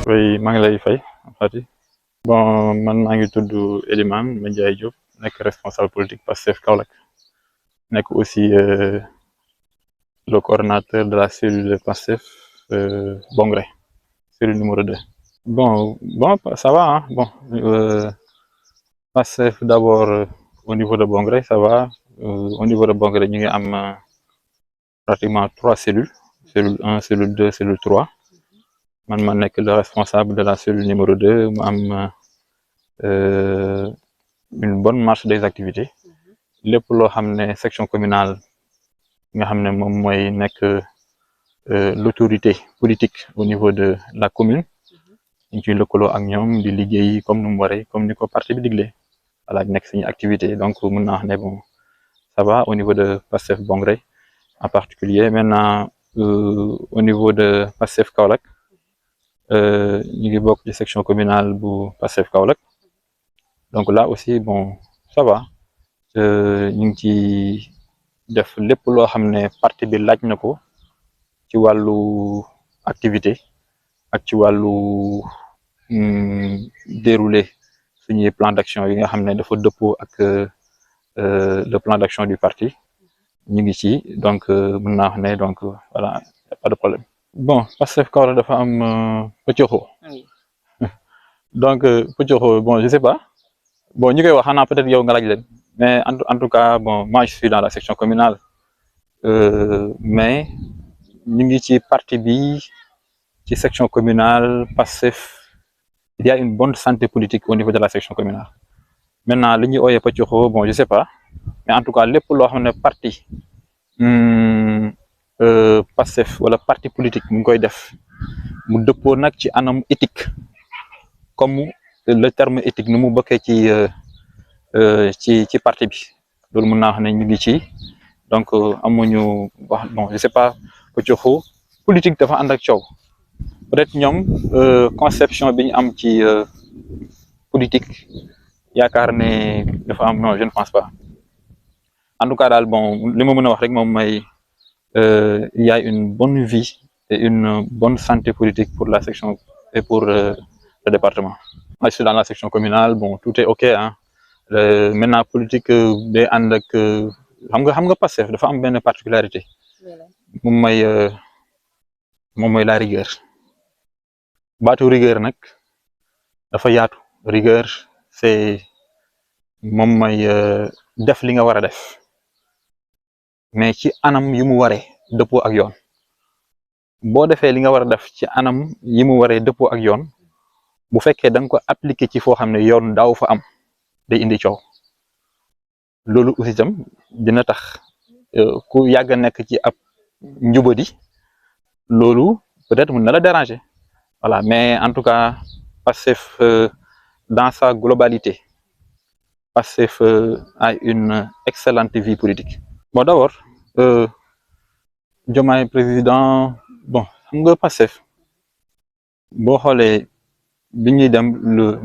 Oui, maa ngi lay fay Fati. Bon, man maa ngi tudd Elimane Mandiaye Diop, nekk responsable politique Pastef Kaolack, nekk aussi le coordonnateur de la cellule Pastef Bongré, cellule numéro 2. Bon, ça va, hein? Bon, Pastef d'abord au niveau de Bongré, ça va. Au niveau de Bongré, ñu ngi am pratiquement 3 cellules, cellule 1, cellule 2, cellule 3. Man ma nekk le responsable de la cellule numéro 2, mu am une bonne marche des activités. Lépp loo xam ne section communale nga xam ne moom mooy nekk l'autorité politique au niveau de la commune ñu ciy lëkkaloo ak ñoom di liggéey comme nu mu waree comme ni ko parti bi diglee voilà nekk suñu activité donc mën naa wax ne bon ça va au niveau de Pastef Bongré en particulier. Maintenant au niveau de Pastef Kaolack ñu ngi bokk ci section communale bu Pastef Kaolack donc là aussi bon ça va ñu ngi ci def lépp loo xam ne parti bi laaj na ko ci wàllu activité ak ci wàllu dérouler suñuy plan d'action yi nga xam ne dafa dëppoo ak le plan d'action du parti ñu ngi ci donc mën naa wax ne donc voilà y a pas de problème. Bon Pastef Kaolack dafa am pëccëxoo donc pëccëxoo bon je sais pas bon ñu koy wax xanaa peut-être yow nga laaj leen mais en tout cas bon moi je suis dans la section communale mais ñu ngi ci parti bi ci section communale Pastef il y a une bonne santé politique au niveau de la section communale. Maintenant li ñuy ooyee pëccëxoo bon je sais pas mais en tout cas lépp loo xam ne parti Pastef wala parti politique mu ngi koy def mu dëppoo nag ci anam éthique comme le terme éthique nu mu bokkee ci parti bi loolu mën naa wax ne ñu ngi ci donc amuñu wax bon je sais pas pëccëxoo politique dafa ànd ak coow peut-être ñoom conception bi ñu am ci politique yaakaar ne dafa am non je ne pense pas en tout cas daal bon li ma mën a wax rek moom mooy il y a une bonne vie et une bonne santé politique pour la section et pour le département. Moi je suis dans la section communale bon tout est ok hein maintenant politique day ànd ak xam nga Pastef dafa am benn particularité moom mooy la rigueur baatu rigueur nag dafa yaatu rigueur c'est moom mooy def li nga war a def mais ci anam yi mu waree dëppoo ak yoon boo defee li nga war a def ci anam yi mu waree dëppoo ak yoon bu fekkee da nga ko appliquer ci foo xam ne yoon daaw fa am day indi coow loolu aussi tam dina tax ku yàgg a nekk ci ab njubadi loolu peut-être mën na la déranger voilà mais en tout cas Pastef dans sa globalité Pastef a une excellente vie politique. Bon d'abord Diomaye président bon xam nga Pastef boo xoolee bi ñuy dem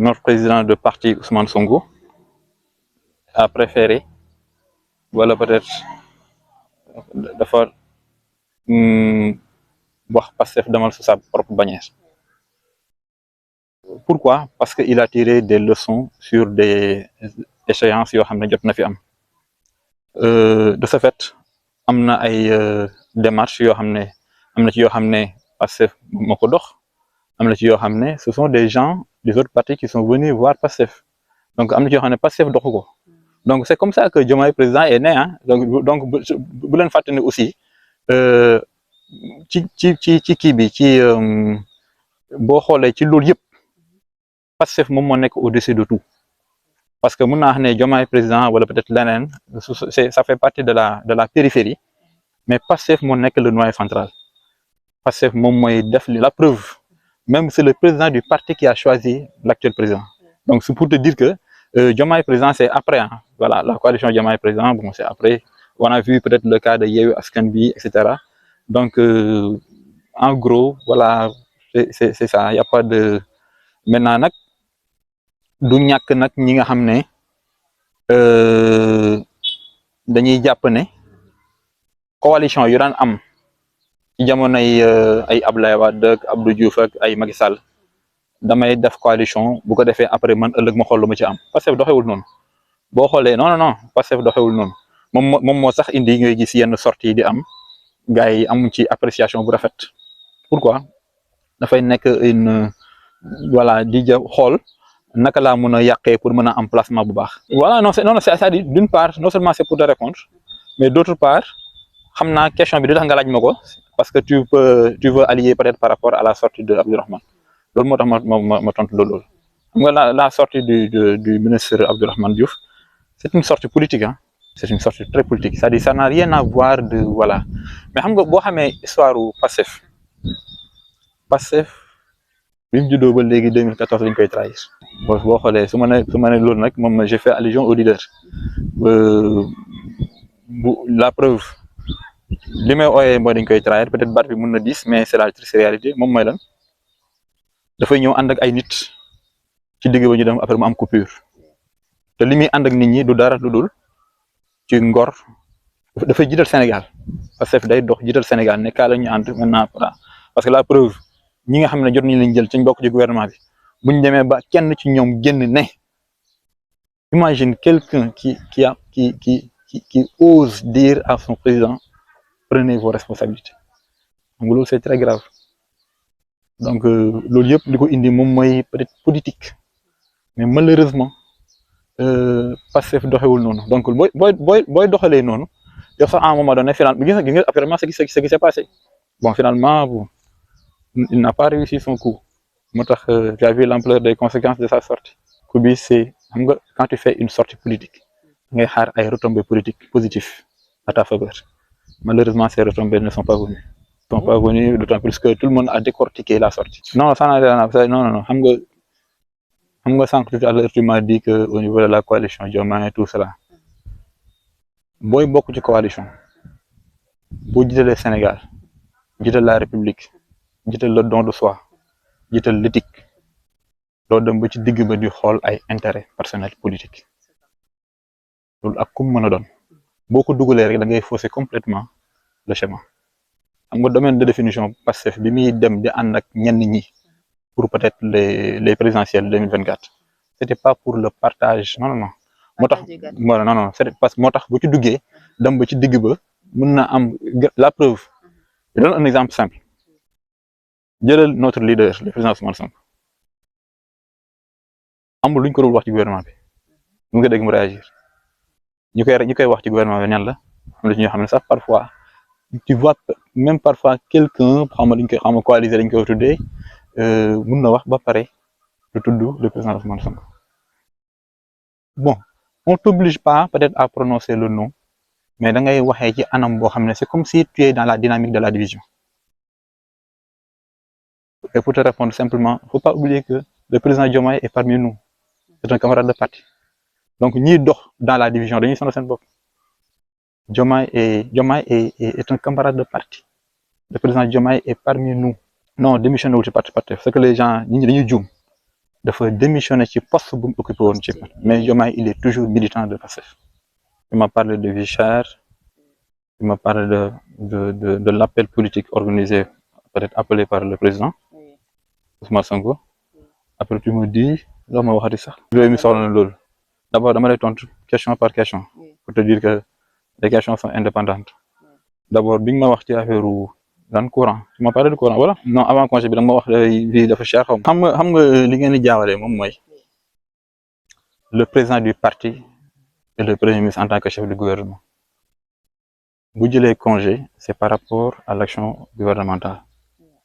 notre président de parti Ousmane Sonko a préféré wala peut-être dafa wax Pastef demal sur sa propre bannière. Pourquoi? Parce que il a tiré des leçons sur des échéances yoo xam ne jot na fi am de ce fait am na ay démarches yoo xam ne am na ci yoo xam ne Pastef moo ko dox am na ci yoo xam ne ce sont des gens des autres partis qui sont venus voir Pastef donc am na ci yoo xam ne Pastef doxu ko donc c'est comme ça que Diomaye président est né hein donc bu leen fàtte ne aussi ci kii bi ci boo xoolee ci loolu yëpp Pastef moom moo nekk au-dessus de tout parce que mën naa wax ne Diomaye président wala peut-être leneen ça fait partie de la périphérie mais Pastef moo nekk le noyau central Pastef moom mooy def la preuve même c'est le président du parti qui a choisi l'actuel président donc c'est pour te dire que Diomaye président c'est après hein voilà la coalition Diomaye président bon c'est après on a vu peut-être le cas de Yewwi Askan Wi etc. donc en gros voilà c'est ça y a pas de maintenant nag du ñàkk nag ñi nga xam ne dañuy jàpp ne coalition yu daan am ci jamonoy ay Abdoulaye Wade ak Abdou Diouf ak ay Macky Sall damay def coalition bu ko defee après man ëllëg ma xool lu ma ci am Pastef doxewul noonu boo xoolee non Pastef doxewul noonu moom moo sax indi ngay gis yenn sorties yi di am gars yi amuñ ci appréciation bu rafet pourquoi dafay nekk une voilà di xool naka laa mën a yàqee pour mën a am placement bu baax. voilà non c'est-à-dire d'une part non seulement c'est pour te répondre mais d'autre part xam naa question bi di tax nga laaj ma ko parce que tu veux allier peut-être par rapport à la sortie de Abdourahmane loolu moo tax ma tontu loolu xam nga la sortie du ministre Abdourahmane Diouf c'est une sortie politique hein. C'est une sortie très politique c'est-à-dire ça n'a rien à voir de voilà mais xam nga boo xamee histoire u Pastef bi mu juddoo ba léegi 2014 lañ koy trahir boo xoolee su ma ne loolu nag moom j'ai fait allusion au leader la preuve li may ooyee mooy dañ koy trahir peut-être baat bi mën na diis mais c'est la triste réalité moom mooy lan dafay ñëw ànd ak ay nit ci digg ba ñu dem après mu am coupure te li muy ànd ak nit ñi du dara lu dul ci ngor dafay jiital Sénégal parce que day dox jiital Sénégal ne kaa la ñu ànd maintenant parce que la preuve ñi nga xam ne jot nañu leen jël ci bokk ci gouvernement bi bu ñu demee ba kenn ci ñoom génn ne imagine quelqu'un qui ose dire à son président prenez vos responsabilités donc loolu c'est très grave donc loolu yëpp li ko indi moom mooy peut-être politique mais malheureusement Pastef doxewul noonu donc booy doxalee noonu yow sax à un moment donné finalement gis nga apparemment ce qui s'est passé bon finalement il n'a pas réussi son coup moo tax tu as vu l'ampleur des conséquences de sa sortie coup bi c'est xam nga quand tu fais une sortie politique ngay xaar ay retombées politiques positives à ta faveur malheureusement ces retombées ne sont pas venues d'autant plus que tout le monde a décortiqué la sortie non ça n'a rien à voir non xam nga sànq tout à l'heure tu m'as dit que au niveau de la coalition Diomaye et tout cela booy bokk ci coalition boo jiitalee Sénégal jiital la République jiital le don de soi jiital l'éthique doo dem ba ci digg ba di xool ay intérêt personnel politique loolu ak kum mën a doon boo ko dugalee rek da ngay fausser complètement le schéma xam nga domaine de définition Pastef bi muy dem di ànd ak ñenn ñi pour peut-être les présidentielles 2024 c'était pas pour le partage non moo tax non c'est parce que moo tax bu ci duggee dem ba ci digg ba mën na am la preuve je donne un exemple simple jëlal notre leader le président Ousmane Sonko amul luñ ko doon wax ci gouvernement bi mu nga dégg mu réagir ñu koy wax ci gouvernement bi ñan la am na ci ñoo xam ne sax parfois tu vois même parfois quelqu'un xam nga dañ koy xam coalisé dañ koy tuddee mun na wax ba pare lu tudd le président Ousmane Sonko bon on t'oblige pas peut-être à prononcer le nom mais da ngay waxee ci anam boo xam ne c'est comme si tu es dans la dynamique de la division et pour te répondre simplement faut pas oublier que le président Diomaye est parmi nous c'est un camarade de parti donc ñiy dox dans la division dañuy sonal seen bopp Diomaye est un camarade de parti le président Diomaye est parmi nous non démissionné wul ci parti Pastef c'est que les gens ñi dañuy juum dafa démissionné ci poste bu mu occupé woon ci mais Diomaye il est toujours militant de Pastef il m'a parlé de vie chère il m'a parlé de l'appel politique organisé peut-être appelé par le président Ousmane Sonko après tu me dis loo ma waxati sax yooyu mi soxla na loolu d'abord dama lay tontu question par question pour te dire que les questions sont indépendantes d'abord bi nga ma wax ci affaire dan courant tu m'as parlé de courant voilà non avant congé bi da nga ma wax vie dafa cher xaw ma xam nga li ngeen di jaawale moom mooy le président du parti et le premier ministre en tant que chef du gouvernement bu jëlee congé c'est par rapport à l'action gouvernementale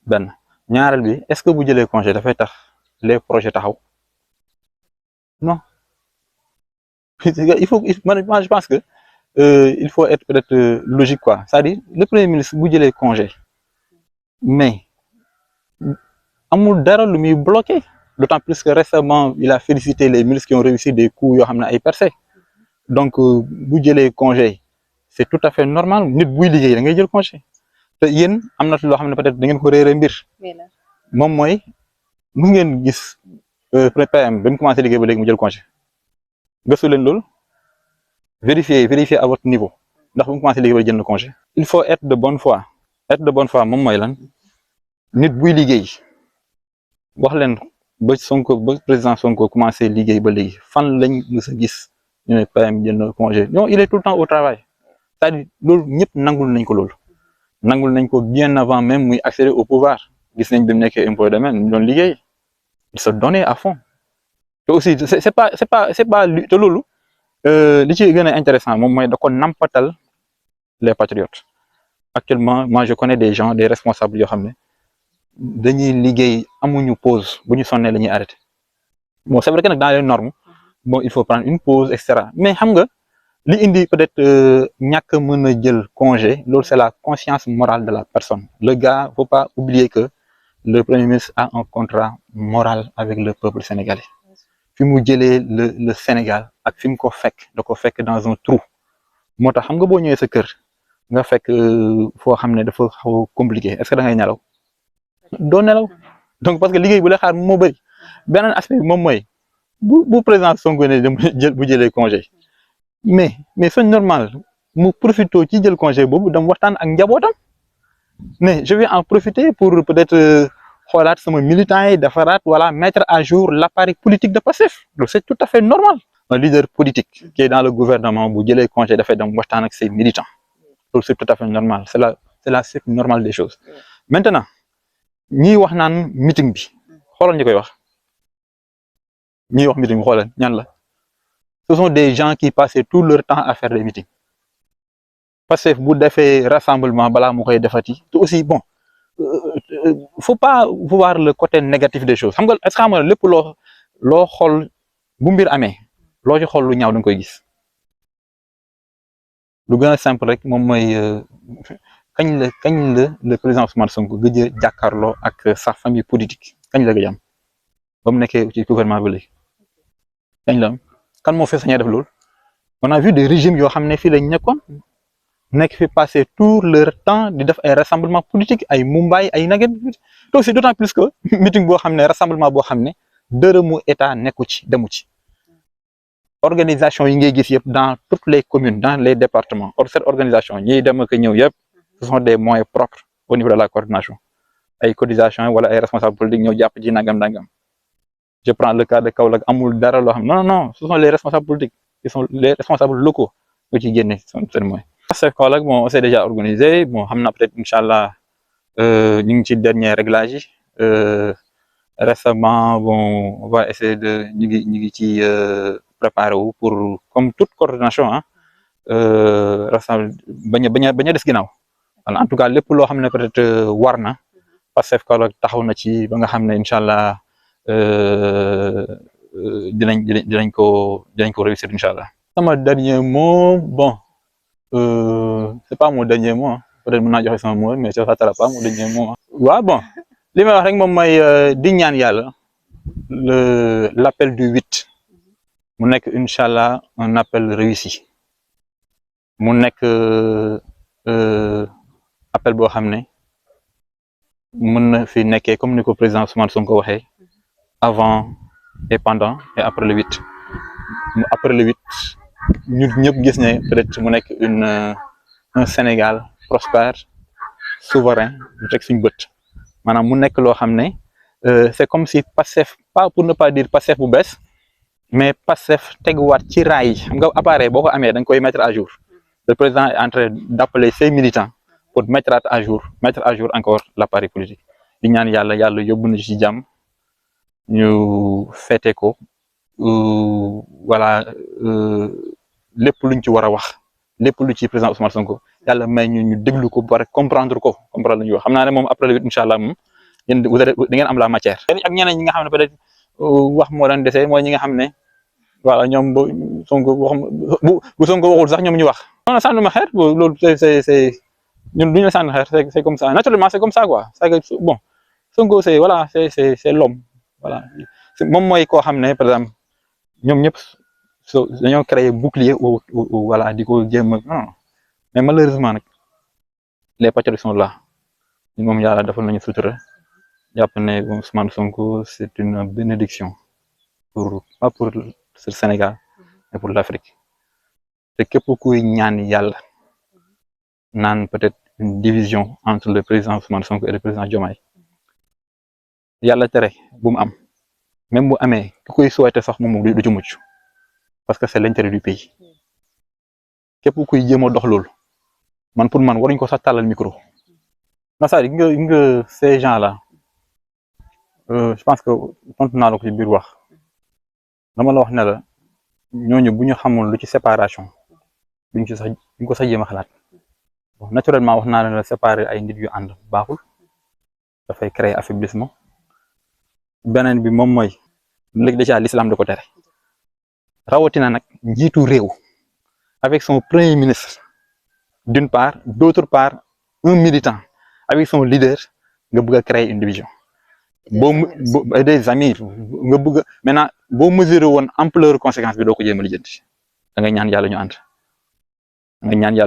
benn ñaareel bi est-ce que bu jëlee congé dafay tax les projets taxaw non il faut je pense que il faut être peut-être logique quoi c'est-à-dire le premier ministre bu jëlee congé mais amul dara lu muy bloqué d'autant plus que récemment il a félicité les ministres qui ont réussi des coups yoo xam ne ay percées donc bu jëlee congé c'est tout à fait normal nit buy liggéey da ngay jël congé te yéen am na loo xam ne peut-être da ngeen ko réeree mbir moom mooy mu ngeen gis PM ba mu commencé liggéey ba léegi mu jël congé gëstu leen loolu vérifier à votre niveau ndax ba mu commencé liggéey ba jël na congé il faut être de bonne foi moom mooy lan nit buy liggéey wax leen ba Sonko ba président Sonko commencé liggéey ba léegi fan lañ mës a gis ñu ne PM jël na congé non il est tout le temps au travail c'est-à-dire loolu ñëpp nangul nañ ko loolu nangul nañ ko bien avant même muy accéder au pouvoir gis nañ bi mu nekkee impôt domaine ñu doon liggéey il se donnait à fond te aussi c'est pas te loolu li ci gën a intéressant moom mooy da ko nampatal les patriotes actuellement moi je connais des gens des responsables yoo xam ne dañuy liggéey amuñu pause bu ñu sonnee la ñuy arrêté bon c'est vrai que nag dans les normes bon il faut prendre une pause et cetera mais xam nga li indi peut-être ñàkk mën a jël congé loolu c'est la conscience morale de la personne le gars faut pas oublier que le premier ministre a un contrat moral avec le peuple sénégalais fi mu jëlee le Sénégal ak fi mu ko fekk da ko fekk dans un trou moo tax xam nga boo ñëwee sa kër nga fekk foo xam ne dafa xaw compliqué est-ce que da ngay nelaw doo nelaw donc parce que liggéey bu la xaar moo bëri beneen aspect bi moom mooy bu président Sonko ne jël bu jëlee congé mais c'est normal mu profité ci jël congé boobu dam waxtaan ak njabootam mais je vais en profiter pour peut-être xoolaat sama militant yi defaraat voilà mettre à jour l'appareil politique de Pastef donc c'est tout à fait normal un leader politique qui est dans le gouvernement bu jëlee congé dafay dem waxtaan ak ses militants loolu c'est tout à fait normal c'est la suite normale des choses maintenant ñi wax naan meeting bi xoolal ñi koy wax ñi wax meeting bi xoolal ñan la ce sont des gens qui passaient tout leur temps à faire des meetings parce que bu defee rassemblement balaa mu koy defati te aussi bon faut pas voir le côté négatif des choses xam nga est-ce que xam nga lépp loo xool bu mbir amee loo ci xool lu ñaaw da nga koy gis lu gën a simple rek moom mooy kañ la le président Ousmane Sonko gëj a jàkkaarloo ak sa famille politique kañ la gëj am ba mu nekkee ci gouvernement bi léegi kañ la am kan moo fi sañ a def loolu on a vu des régimes yoo xam ne fii lañ nekkoon nekk fi passer tout leur temps di def ay rassemblement politique ay Mumbai ay nagget donc c'est d'autant plus que meeting boo xam ne rassemblement boo xam ne dërëmu état nekku ci demu ci organisation yi ngay gis yëpp dans toutes les communes dans les départements or cette organisation ñiy dem ak ñëw yëpp ce sont des moyens propres au niveau de la coordination ay cotisation wala ay responsables politiques ñëw jàpp ci nangam je prends le cas de Kaolack amul dara loo xam non ce sont les responsables politiques qui sont les responsables locaux ñoo ciy génne seen moyen parce que Kaolack bon on s'est déjà organisé bon xam naa peut-être inchallah ñu ngi ci dernier réglage yi récemment bon on va essayer de ñu ngi ci préparé wu pour comme toute coordination rassemble bañ a des ginnaaw en tout cas lépp loo xam ne peut-être war na Pastef Kaolack taxaw na ci ba nga xam ne inchallah dinañ ko réussir inchallah sama dernier mot bon c'est pas mon dernier mot peut-être mën naa joxe sama mot mais ça sera pas mon dernier mot waaw bon li may wax rek moom mooy di ñaan yàlla l'appel du 8 mu nekk inchallah un appel réussi mu nekk appel boo xam ne mën na fi nekkee comme ni ko président Ousmane Sonko waxee avant et pendant et après le 8 après le 8 ñu ñëpp gis ne peut-être mu nekk un Sénégal prospère souverain ñu teg suñu bët maanaam mu nekk loo xam ne c'est comme si Pastef pas pour ne pas dire Pastef bu bees mais Pastef teguwaat ci raay yi xam nga appareil boo ko amee da nga koy mettre à jour le président est en train d'appeler ses militants pour mettre à jour encore l'appareil politique di ñaan yàlla yóbbu na ci jàmm ñu fete ko voilà lépp luñ ci war a wax lépp lu ci président Ousmane Sonko yàlla may ñu déglu ko ba comprendre la ñuy wax xam naa ne moom après le 8 inchallah moom yéen da ngeen am la matière. ak ñeneen ñi nga xam ne peut-être wax moo leen dese mooy ñi nga xam ne voilà ñoom bu Sonko bu Sonko waxul sax ñoom ñu wax. non sànni ma xeer loolu c'est ñun duñu la sànni xeer c'est comme ça naturellement c'est comme ça quoi c'est que bon Sonko c'est voilà c'est l'homme voilà moom mooy koo xam ne par exemple ñoom ñëpp dañoo créer bouclier voilà di ko jéem non mais malheureusement nag les patriotes sont là ñun moom yàlla defal nañu sutura jàpp ne Ousmane Sonko c'est une bénédiction pas pour le Sénégal mais pour l'Afrique te képp kuy ñaan yàlla naan peut-être une division entre le président Ousmane Sonko et le président Diomaye yàlla tere bu mu am même bu amee ki koy souhaité sax moom du ci mucc parce que c'est l'intérêt du pays képp kuy jéem a dox loolu man pour man waruñ ko sax tàllal micro non ça nga ces gens là je pense que tontu naa la ko ci biir wax dama la wax ne la ñooñu bu ñu xamul lu ci séparation duñ ko sax jéem a xalaat bon naturellement wax naa la séparer ay nit yu ànd baaxul dafay créer affaiblissement beneen bi moom mooy léegi déjà l'islam da ko tere rawatina nag njiitu réew avec son premier ministre d'une part d'autre part un militant avec son leader nga bëgg a créer une division des amis nga bëgg a maintenant boo mesurer woon ampleur conséquence bi doo ko jéem a lijjanti da nga ñaan yàlla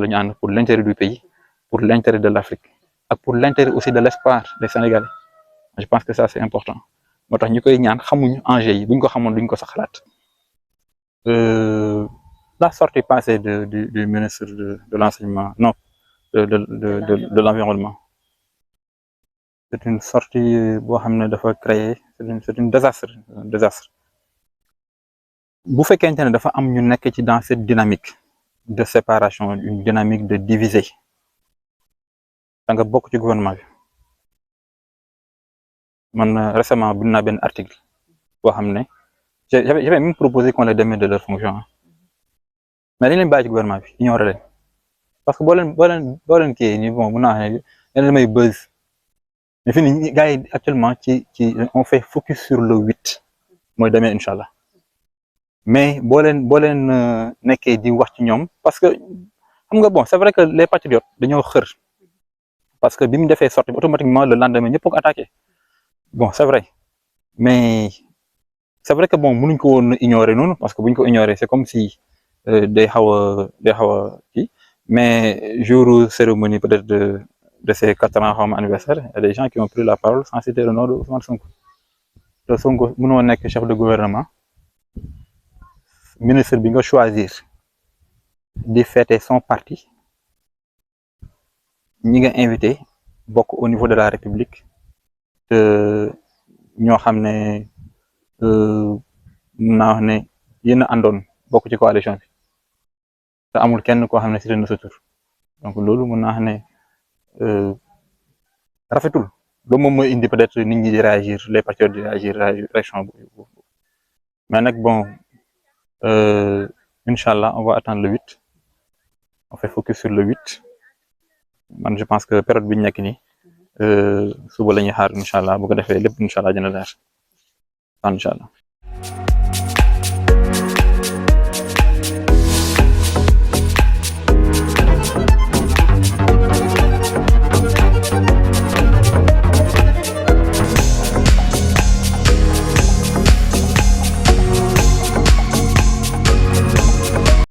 ñu ànd pour l'intérêt du pays pour l'intérêt de l'Afrique ak pour l'intérêt aussi de l'espoir des Sénégalais je pense que ça c'est important moo tax ñu koy ñaan xamuñu enjeu yi buñ ko xamoon duñ ko sax xalaat la sortie passée du ministre de l'enseignement non de l'environnement c'est une sortie boo xam ne dafa créer c'est un désastre bu fekkente ne dafa am ñu nekk ci dans cette dynamique de séparation une dynamique de diviser da nga bokk ci gouvernement bi man récemment bind naa benn article boo xam ne j'avais même proposé qu'on les démette de leur fonction mais dañ leen bàyyi ci gouvernement bi ignorer leen parce que boo leen kii nii bon mun naa ne may buzz mais fii nii gars yi actuellement ci on fait focus sur le 8 mooy demee incha allah mais boo leen nekkee di wax ci ñoom parce que xam nga bon c'est vrai que les patriotes dañoo xër parce que bi mu defee sortie automatiquement le lendemain ñëpp ko attaqué bon c'est vrai mais c'est vrai que bon mënuñ ko woon ignorer noonu parce que buñ ko ignorer c'est comme si day xaw a kii mais jour cérémonie peut-être de ces 4 ans xawma anniversaire il y a des gens qui ont pris la parole sans citer le nom de Ousmane Sonko te Sonko mënoo nekk chef de gouvernement ministre bi nga choisir di fêter son parti ñi nga invité bokk au niveau de la République te ñoo xam ne mun naa wax ne yéen a àndoon bokk ci coalition bi te amul kenn koo xam ne cité na sa tur donc loolu mun naa wax ne rafetul loolu moom mooy indi peut-être nit ñi di réagir les patriotes di réagir réaction boobu mais nag bon inchallah on va attendre le 8 on fait focus sur le 8 man je pense que période bi ñu nekk nii suba la ñuy xaar inchallah bu ko defee lépp inchallah dina leer inchallah